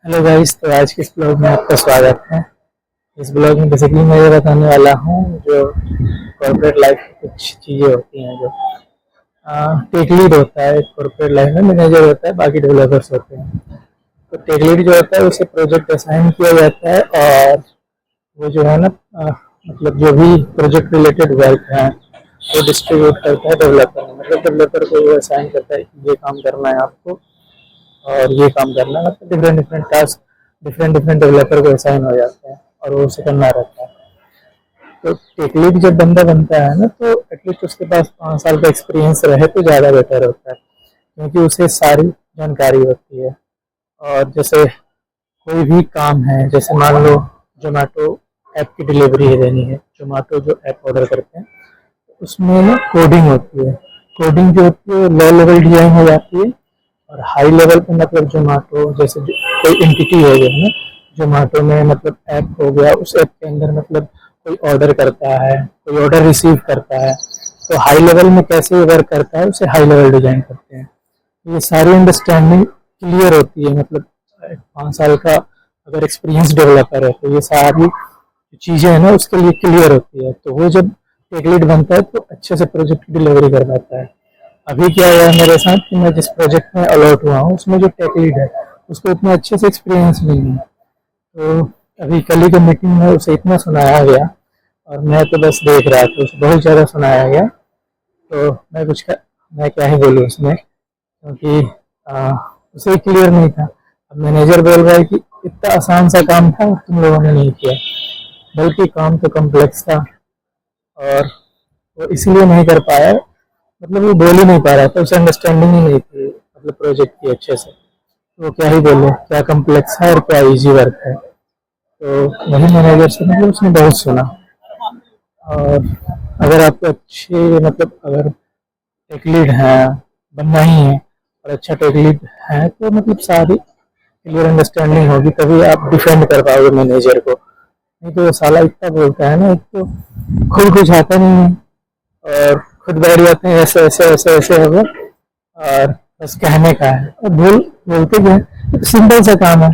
Hello guys, तो आज के इस ब्लॉग में आपका स्वागत है। इस ब्लॉग में बेसिकली मैं ये बताने वाला हूँ जो कॉर्पोरेट लाइफ की कुछ चीज़ें होती हैं। जो टेक लीड होता है कॉर्पोरेट लाइफ में, मैनेजर होता है, बाकी डेवलपर्स होते हैं। तो टेक लीड जो होता है उसे प्रोजेक्ट असाइन किया जाता है और वो जो है ना मतलब जो भी प्रोजेक्ट रिलेटेड वर्क है वो डिस्ट्रीब्यूट करता है डेवलपर में। मतलब डेवलपर को वो असाइन करता है कि ये काम करना है आपको और ये काम करना है। मतलब different different task different different developer को असाइन हो जाते हैं और वो उसे करना रहता है। तो टेक लीड जब बंदा बनता है ना, तो एटलीस्ट उसके पास 5 साल का एक्सपीरियंस रहे तो ज़्यादा बेटर होता है, क्योंकि उसे सारी जानकारी होती है। और जैसे कोई भी काम है, जैसे मान लो जोमेटो ऐप की डिलीवरी है देनी है, जोमेटो जो ऐप ऑर्डर करते हैं उसमें ना कोडिंग होती है। कोडिंग जो होती है लो लेवल डिजाइन हो जाती है और हाई लेवल पे मतलब जोमेटो जैसे कोई एंटिटी हो गया ना, जोमेटो में मतलब ऐप हो गया, उस ऐप के अंदर मतलब कोई ऑर्डर करता है, कोई ऑर्डर रिसीव करता है, तो हाई लेवल में कैसे वर्क करता है उसे हाई लेवल डिजाइन करते हैं। ये सारी अंडरस्टैंडिंग क्लियर होती है। मतलब 5 साल का अगर एक्सपीरियंस डेवलपर है तो ये सारी चीज़ें है ना उसके लिए क्लियर होती है। तो वो जब टेक लीड बनता है तो अच्छे से प्रोजेक्ट की डिलीवरी कर पाता है। अभी क्या हुआ है मेरे साथ कि मैं जिस प्रोजेक्ट में अलॉट हुआ हूँ उसमें जो टेक लीड है उसको इतना अच्छे से एक्सपीरियंस नहीं है। तो अभी कल ही की मीटिंग में उसे इतना सुनाया गया और मैं तो बस देख रहा था, उसे बहुत ज़्यादा सुनाया गया। तो मैं क्या ही बोलूँ उसमें, क्योंकि उसे क्लियर नहीं था। अब मैनेजर बोल रहा है कि इतना आसान सा काम था और तुम लोगों ने नहीं किया, बल्कि काम तो कम्प्लेक्स था और वो इसलिए नहीं कर पाया। मतलब वो बोल ही नहीं पा रहा था, उसे अंडरस्टैंडिंग ही नहीं थी मतलब प्रोजेक्ट की अच्छे से। तो वो क्या ही बोले क्या कम्प्लेक्स है और क्या इजी वर्क है। तो वही मैनेजर से मतलब उसने बहुत सुना। और अगर आपको अच्छे मतलब अगर टेक लीड है, बनना ही है और अच्छा टेक लीड है तो मतलब सारी क्लियर अंडरस्टैंडिंग होगी, तभी आप डिफेंड कर पाओगे मैनेजर को। नहीं तो वो साला इतना बोलता है ना, एक तो खुद कुछ आता नहीं है और खुद बैठ जाते हैं ऐसे ऐसे ऐसे ऐसे होगा और बस कहने का है और बोलते भी हैं। सिंपल सा काम है,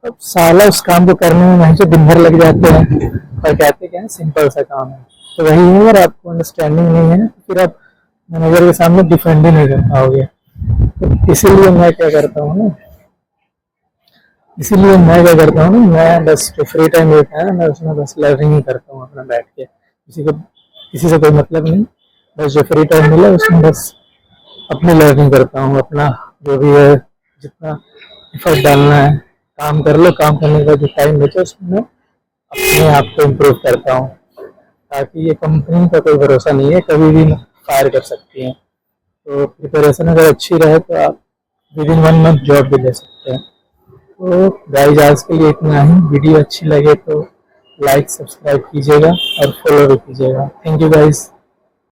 अब साला उस काम को करने में वहीं से दिन भर लग जाते हैं और कहते क्या है सिंपल सा काम है। तो वही है, अगर आपको अंडरस्टैंडिंग नहीं है तो फिर आप मैनेजर के सामने डिफेंड ही नहीं कर पाओगे। तो इसीलिए मैं क्या करता हूँ ना, मैं बस जो फ्री टाइम रहता है ना मैं उसमें बस लर्निंग ही करता हूँ अपना बैठ के। किसी से कोई मतलब नहीं, बस जो फ्री टाइम मिला उसमें बस अपनी लर्निंग करता हूँ। अपना जो भी है जितना एफर्ट डालना है काम कर लो, काम करने का जो टाइम बचे उसमें मैं अपने आप को इम्प्रूव करता हूँ। ताकि ये कंपनी का कोई भरोसा नहीं है, कभी भी फायर कर सकती है। तो प्रिपरेशन अगर अच्छी रहे तो आप विद इन 1 मंथ जॉब भी ले सकते हैं। तो गाइस आज के लिए इतना ही। वीडियो अच्छी लगे तो लाइक सब्सक्राइब कीजिएगा और फॉलो भी कीजिएगा। Thank you guys.